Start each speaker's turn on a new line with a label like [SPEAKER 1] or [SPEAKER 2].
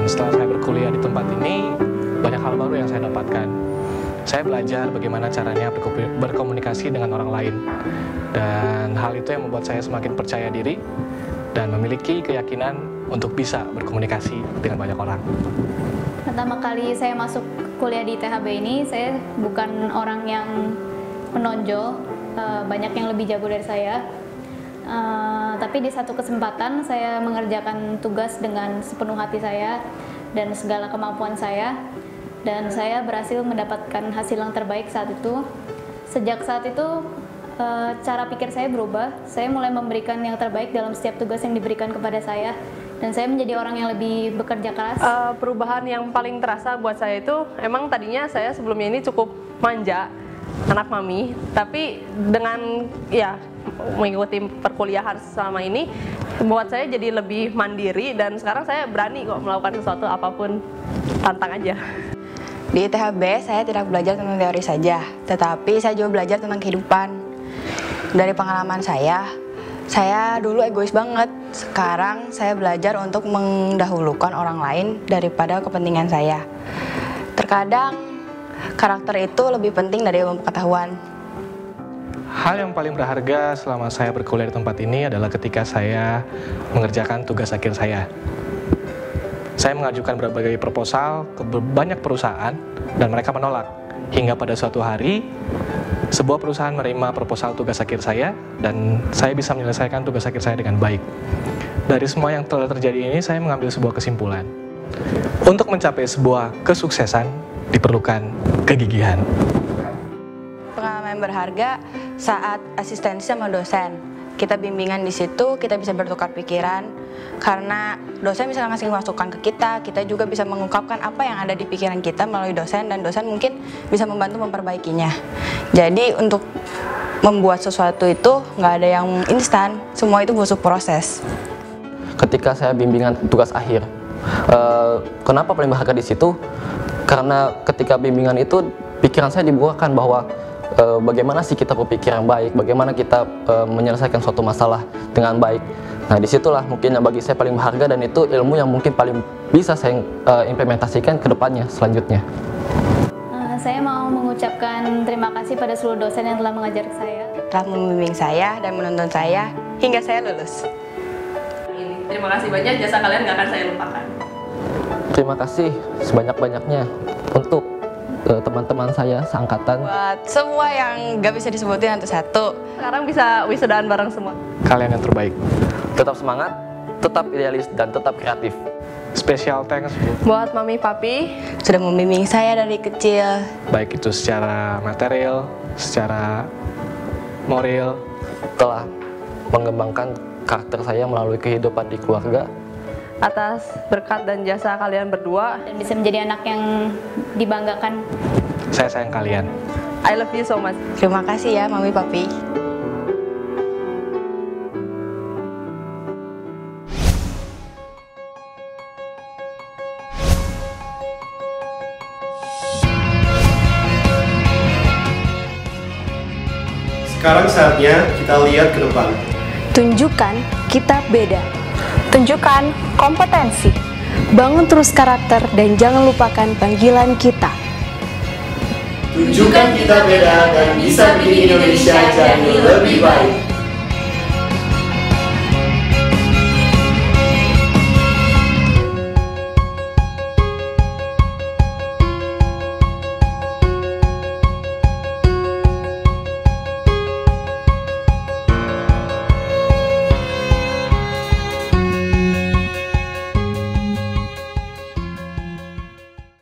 [SPEAKER 1] Dan setelah saya berkuliah di tempat ini, banyak hal baru yang saya dapatkan. Saya belajar bagaimana caranya berkomunikasi dengan orang lain. Dan hal itu yang membuat saya semakin percaya diri dan memiliki keyakinan untuk bisa berkomunikasi dengan banyak orang.
[SPEAKER 2] Pertama kali saya masuk kuliah di THB ini, saya bukan orang yang menonjol, banyak yang lebih jago dari saya. Tapi di satu kesempatan saya mengerjakan tugas dengan sepenuh hati saya dan segala kemampuan saya, dan saya berhasil mendapatkan hasil yang terbaik saat itu. Sejak saat itu cara pikir saya berubah. Saya mulai memberikan yang terbaik dalam setiap tugas yang diberikan kepada saya, dan saya menjadi orang yang lebih bekerja keras.
[SPEAKER 3] Perubahan yang paling terasa buat saya itu, emang tadinya saya sebelumnya ini cukup manja, anak mami, tapi dengan mengikuti perkuliahan selama ini buat saya jadi lebih mandiri, dan sekarang saya berani kok melakukan sesuatu apapun, tantang aja.
[SPEAKER 4] Di ITHB saya tidak belajar tentang teori saja, tetapi saya juga belajar tentang kehidupan. Dari pengalaman saya dulu egois banget. Sekarang saya belajar untuk mendahulukan orang lain daripada kepentingan saya. Terkadang karakter itu lebih penting dari ilmu pengetahuan.
[SPEAKER 1] Hal yang paling berharga selama saya berkuliah di tempat ini adalah ketika saya mengerjakan tugas akhir saya. Saya mengajukan berbagai proposal ke banyak perusahaan dan mereka menolak. Hingga pada suatu hari, sebuah perusahaan menerima proposal tugas akhir saya dan saya bisa menyelesaikan tugas akhir saya dengan baik. Dari semua yang telah terjadi ini, saya mengambil sebuah kesimpulan. Untuk mencapai sebuah kesuksesan, diperlukan kegigihan.
[SPEAKER 4] Pengalaman berharga saat asistensi sama dosen. Kita bimbingan di situ, kita bisa bertukar pikiran, karena dosen bisa ngasih masukan ke kita juga bisa mengungkapkan apa yang ada di pikiran kita melalui dosen, dan dosen mungkin bisa membantu memperbaikinya. Jadi untuk membuat sesuatu itu nggak ada yang instan, semua itu butuh proses.
[SPEAKER 5] Ketika saya bimbingan tugas akhir, kenapa paling berharga di situ? Karena ketika bimbingan itu pikiran saya dibukakan bahwa bagaimana sih kita berpikir yang baik, bagaimana kita menyelesaikan suatu masalah dengan baik. Nah, disitulah mungkin yang bagi saya paling berharga, dan itu ilmu yang mungkin paling bisa saya implementasikan ke depannya selanjutnya.
[SPEAKER 2] Saya mau mengucapkan terima kasih pada seluruh dosen yang telah mengajar saya.
[SPEAKER 4] Telah membimbing saya dan menuntun saya hingga saya lulus.
[SPEAKER 3] Terima kasih banyak, jasa kalian nggak akan saya lupakan.
[SPEAKER 5] Terima kasih sebanyak-banyaknya untuk teman-teman saya seangkatan.
[SPEAKER 4] Buat semua yang gak bisa disebutin satu-satu,
[SPEAKER 3] Sekarang bisa wisudaan bareng semua.
[SPEAKER 1] Kalian yang terbaik.
[SPEAKER 5] Tetap semangat, tetap idealis, dan tetap kreatif.
[SPEAKER 1] Special thanks
[SPEAKER 3] Buat mami papi
[SPEAKER 4] sudah membimbing saya dari kecil.
[SPEAKER 1] baik itu secara material, secara moral,
[SPEAKER 5] Telah mengembangkan karakter saya melalui kehidupan di keluarga.
[SPEAKER 3] atas berkat dan jasa kalian berdua.
[SPEAKER 2] Dan bisa menjadi anak yang dibanggakan.
[SPEAKER 1] saya sayang kalian.
[SPEAKER 3] I love you so much.
[SPEAKER 4] Terima kasih ya Mami Papi.
[SPEAKER 6] Sekarang saatnya kita lihat ke depan.
[SPEAKER 7] Tunjukkan kita beda. Tunjukkan kompetensi. Bangun terus karakter dan jangan lupakan panggilan kita.
[SPEAKER 6] Tunjukkan kita beda dan bisa bikin Indonesia jadi lebih baik.